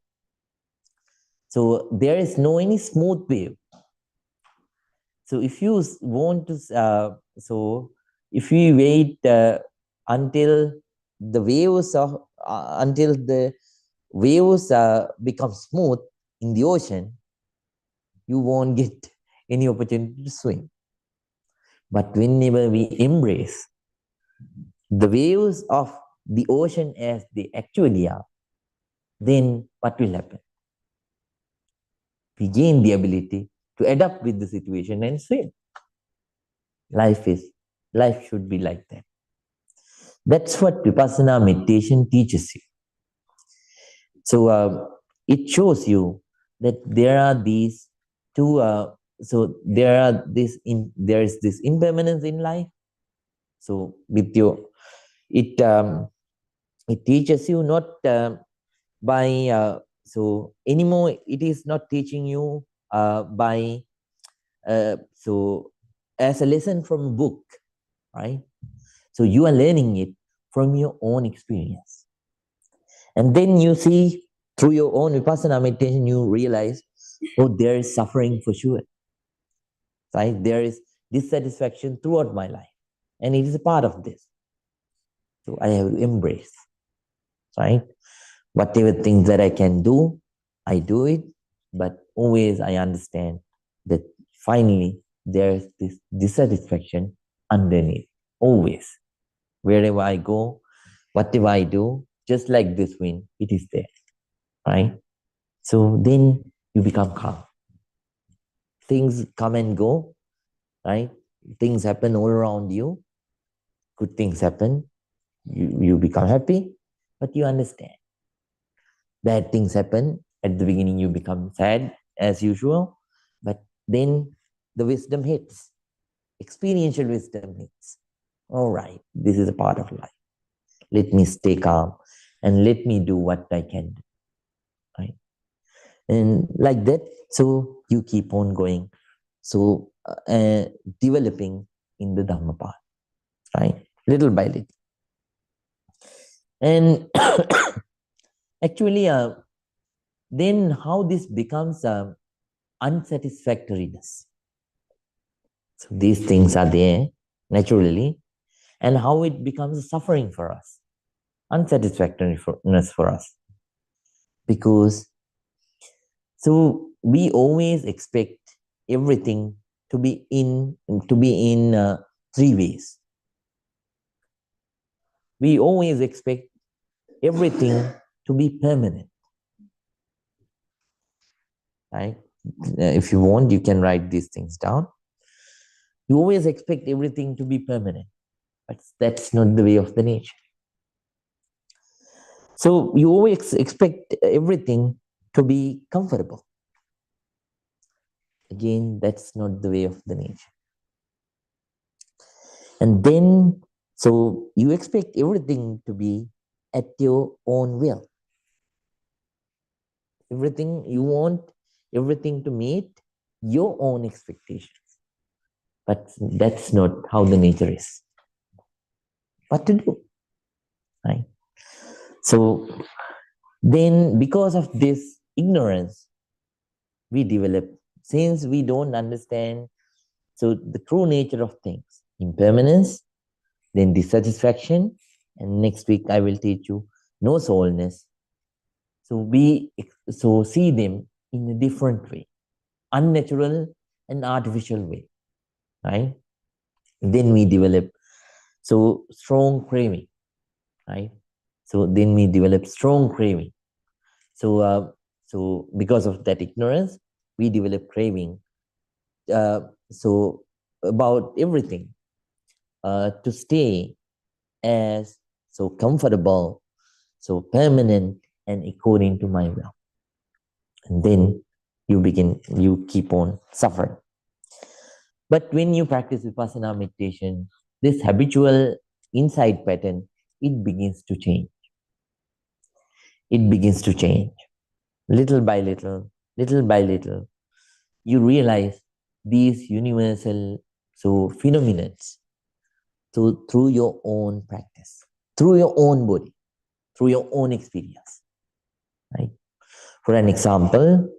So there is no any smooth wave. So if you want to, so if you wait until the waves of until the waves become smooth in the ocean, you won't get any opportunity to swim. But whenever we embrace the waves of the ocean as they actually are, then what will happen? We gain the ability to adapt with the situation and swim. Life is, life should be like that. That's what Vipassana meditation teaches you. So it shows you that there are these two. There is this impermanence in life. So with your, it it teaches you not by so anymore. It is not teaching you by so as a lesson from a book, right? So you are learning it from your own experience. And then you see through your own Vipassana meditation, you realize, oh, there is suffering for sure, right? There is dissatisfaction throughout my life. And it is a part of this. So I have embraced, right? Whatever things that I can do, I do it. But always I understand that finally there is this dissatisfaction underneath. Always. Wherever I go, whatever I do, just like this wind, it is there, right? So then you become calm. Things come and go, right? Things happen all around you. Good things happen. You become happy, but you understand. Bad things happen. At the beginning, you become sad as usual, but then the wisdom hits. Experiential wisdom hits. All right, this is a part of life. Let me stay calm and let me do what I can do, right? And like that, so you keep on going. So developing in the Dhamma path, right? Little by little. And actually, then how this becomes unsatisfactoriness. So these things are there naturally, and how it becomes suffering for us, unsatisfactoriness for us, because so we always expect everything to be in three ways. We always expect everything to be permanent, right? If you want, you can write these things down. You always expect everything to be permanent, but that's not the way of the nature. So you always expect everything to be comfortable. Again, that's not the way of the nature. And then, so you expect everything to be at your own will. Everything you want, everything to meet your own expectations. But that's not how the nature is. What to do? Right? So then, because of this ignorance, we develop, since we don't understand so the true nature of things, impermanence, then dissatisfaction, and next week I will teach you no soulness. So we so see them in a different way, unnatural and artificial way, right? Then we develop so strong craving, right? So then we develop strong craving. So so because of that ignorance, we develop craving so about everything, to stay as so comfortable, so permanent and according to my will. And then you keep on suffering. But when you practice Vipassana meditation, this habitual insight pattern, it begins to change. It begins to change. Little by little, little by little, you realize these universal phenomena, through your own practice, through your own body, through your own experience. Right? For an example,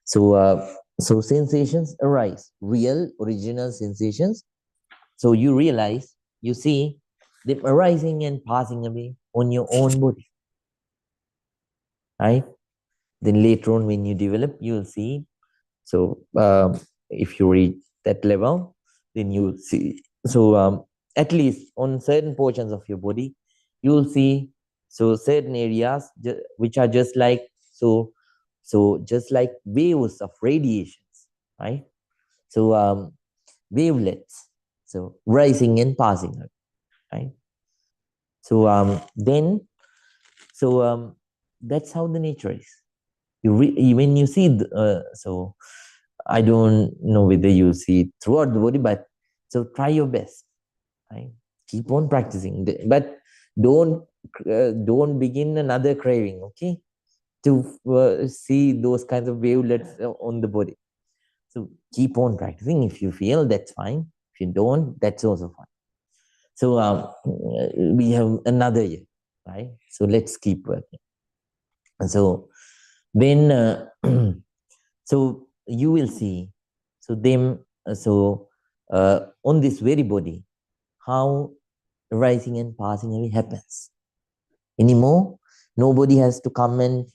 so sensations arise, real, original sensations. So you realize, you see them arising and passing away on your own body. Right? Then later on, when you develop, you'll see. So if you reach that level, then you'll see. So at least on certain portions of your body, you'll see certain areas which are just like just like waves of radiations, right? So wavelets, so rising and passing, right? So then that's how the nature is. When you see I don't know whether you see it throughout the body, but so try your best. Right? Keep on practicing, but don't begin another craving. Okay, to see those kinds of wavelets on the body. So keep on practicing. If you feel, that's fine. If you don't, that's also fine. So we have another year, right? So let's keep working. And so then so you will see on this very body how rising and passing away happens. Anymore, nobody has to come and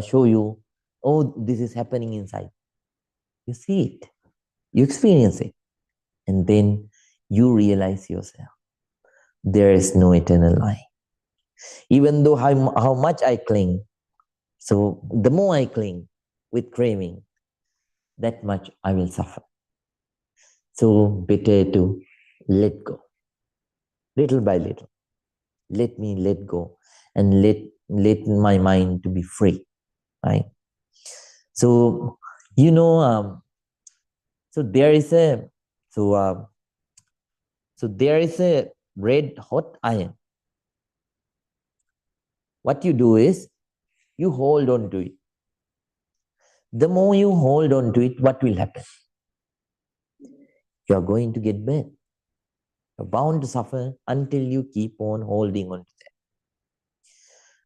show you, oh, this is happening inside. You see it, you experience it, and then you realize yourself, there is no eternal life. Even though how much I cling, so the more I cling with craving, that much I will suffer. So better to let go, little by little. Let me let go and let my mind to be free, right? So so there is a so there is a red hot iron. What you do is you hold on to it. The more you hold on to it, what will happen? You are going to get burned. You're bound to suffer until you keep on holding on to that.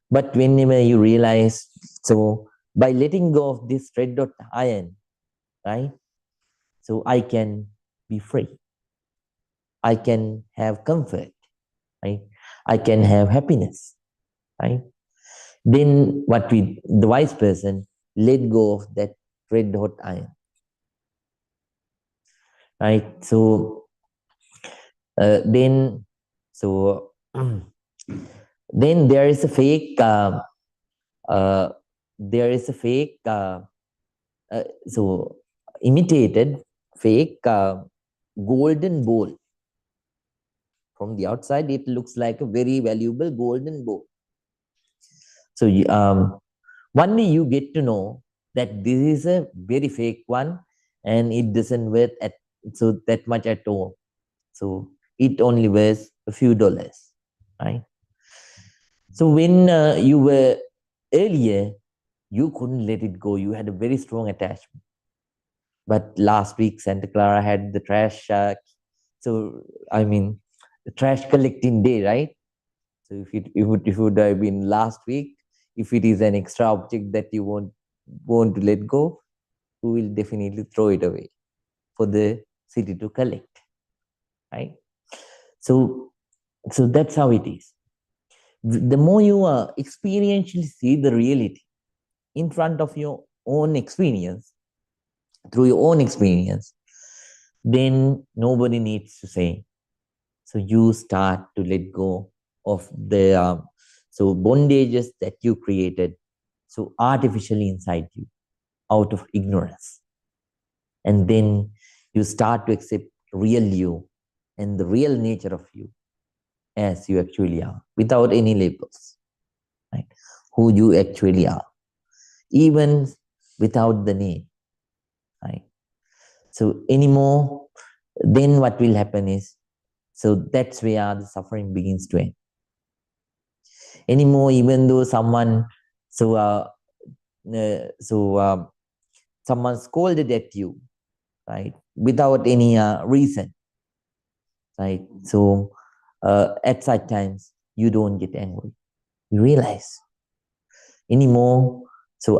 But whenever you realize, so by letting go of this red hot iron, right? So I can be free. I can have comfort, right? I can have happiness, right? Then the wise person, let go of that red hot iron, right? So then, so then there is a fake, uh, there is a fake, so imitated fake golden bowl. From the outside, it looks like a very valuable golden bowl. So one day you get to know that this is a very fake one, and it doesn't worth that much at all. So it only worth a few dollars, right? So when you were earlier, you couldn't let it go. You had a very strong attachment. But last week, Santa Clara had the trash. The trash collecting day, right? So if it would have been last week, if it is an extra object that you want to let go, we will definitely throw it away for the city to collect, right? So that's how it is. The more you experientially see the reality in front of your own experience, through your own experience, then nobody needs to say. So you start to let go of the bondages that you created artificially inside you out of ignorance. And then You start to accept real you and the real nature of you as you actually are, without any labels, right? Who you actually are, even without the name, right? So anymore, then what will happen is, so that's where the suffering begins to end. Anymore, even though someone, so someone scolded at you, right, without any reason, right? So at such times, you don't get angry. You realize anymore. So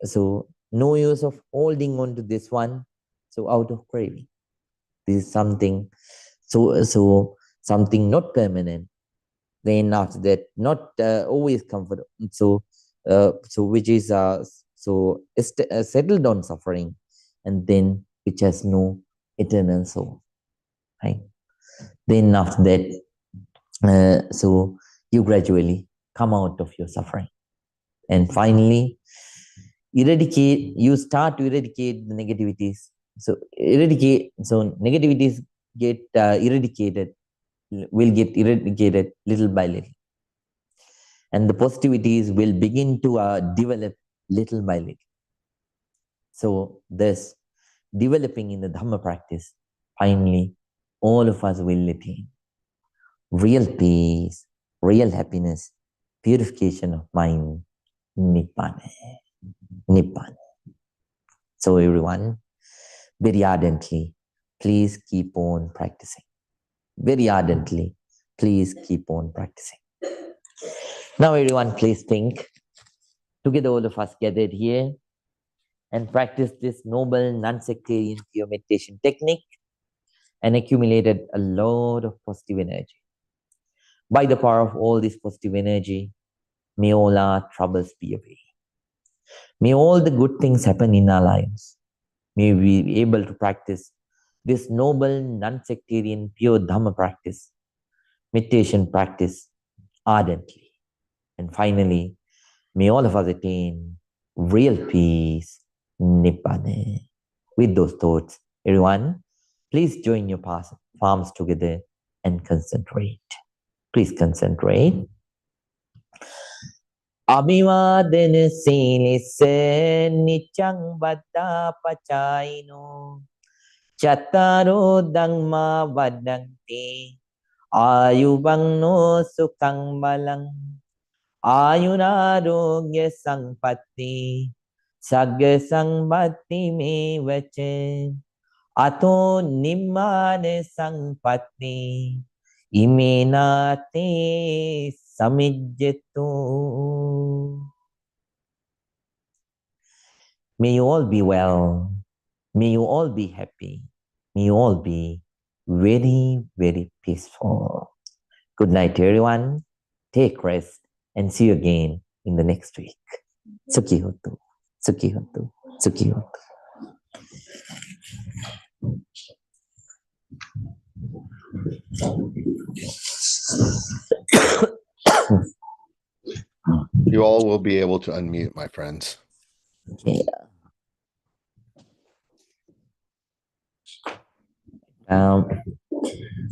so no use of holding on to this one. So out of craving, this is something. So something not permanent. Then after that, not always comfortable. So which is settled on suffering, and then which has no eternal soul, right? Then after that, so you gradually come out of your suffering, and finally you start to eradicate the negativities. So negativities get will get eradicated little by little, and the positivities will begin to develop little by little. So this developing in the Dhamma practice, finally all of us will attain real peace, real happiness, purification of mind, Nibbana. Nibbana. So everyone, very ardently, please keep on practicing. Very ardently, please keep on practicing. Now everyone, please think. Together all of us gathered here and practice this noble non-sectarian pure meditation technique and accumulated a lot of positive energy. By the power of all this positive energy, may all our troubles be away. May all the good things happen in our lives. May we be able to practice this noble non-sectarian pure Dhamma practice, meditation practice ardently. And finally, may all of us attain real peace, Nibbana. With those thoughts, everyone, please join your palms together and concentrate. Please concentrate. Abhivadana silisse nichang vada pachaino chattaro dhamma vadanti ayuvangno sukhang balang ayunarogya sampatti sagga sampatti me vache ato nimmane sampatti imenate samijjetu. May you all be well. May you all be happy. May you all be very, very peaceful. Good night, everyone. Take rest and see you again in the next week. Sukhi Hotu. Sukhi Hotu. Sukhi Hotu. You all will be able to unmute, my friends. Okay.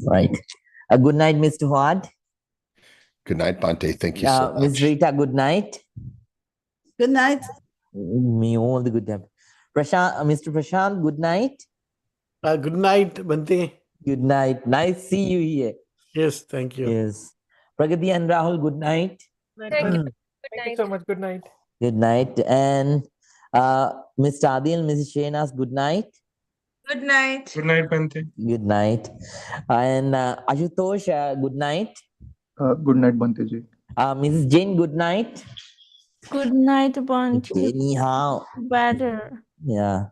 Right. Good night, Mr. Fuad. Good night, Bante. Thank you so much. Ms. Rita, good night. Good night. Me all the good night. Mr. Prashant, good night. Good night, Bante. Good night. Nice see you here. Yes, thank you. Yes. Pragati and Rahul, good night. Thank you. Thank you so much. Good night. Good night. And Mr. Adil, Mrs. Shehnas, good night. Good night. Good night, Bante. Good night. And Ashutosh, good night. Good night, Bante ji. Mrs. Jane, good night. Good night, Bante. Anyhow. Better. Yeah.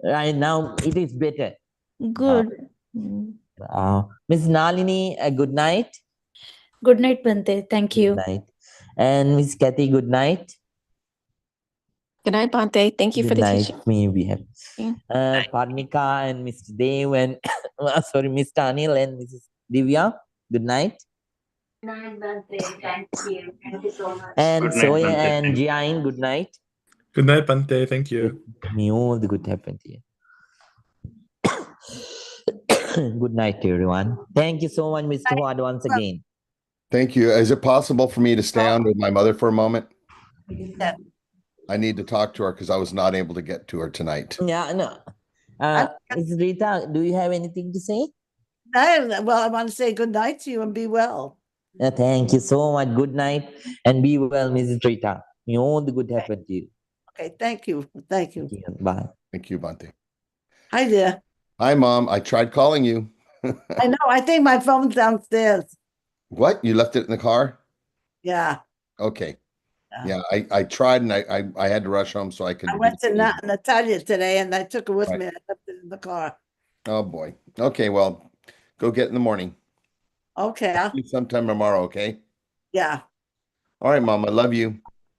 Right now, it is better. Good. Miss Nalini, good night. Good night, Bante. Thank you. Good night. And Miss Kathy, good night. Good night, Bante. Thank you for the teaching. May we have Parnika and Mr. Dev and sorry, Mr. Anil and Mrs. Divya. Good night. Good night, Bante. Thank you. Thank you so much. And Good night, Soya Bante. and Jain, good night. Good night, Bante. Thank you. May all the good happen to you. Good night to everyone. Thank you so much, Mr. Huad, once again. Thank you. Is it possible for me to stay on with my mother for a moment? Yeah. I need to talk to her because I was not able to get to her tonight. Yeah, no. Ms. Rita, do you have anything to say? I want to say good night to you and be well. Thank you so much. Good night and be well, Mrs. Rita. May all the good happen to you. Okay, thank you. Thank you. Thank you. Bye. Thank you, Bante. Hi there. Hi, Mom. I tried calling you. I know, I think my phone's downstairs. What? You left it in the car? Yeah. Okay. Yeah. Yeah, I tried and I had to rush home so I could. I went to do- Natalia today and I took her with Right. me. I left it in the car. Oh, boy. Okay, well, go get in the morning. Okay. Sometime tomorrow, okay? Yeah. All right, Mom. I love you.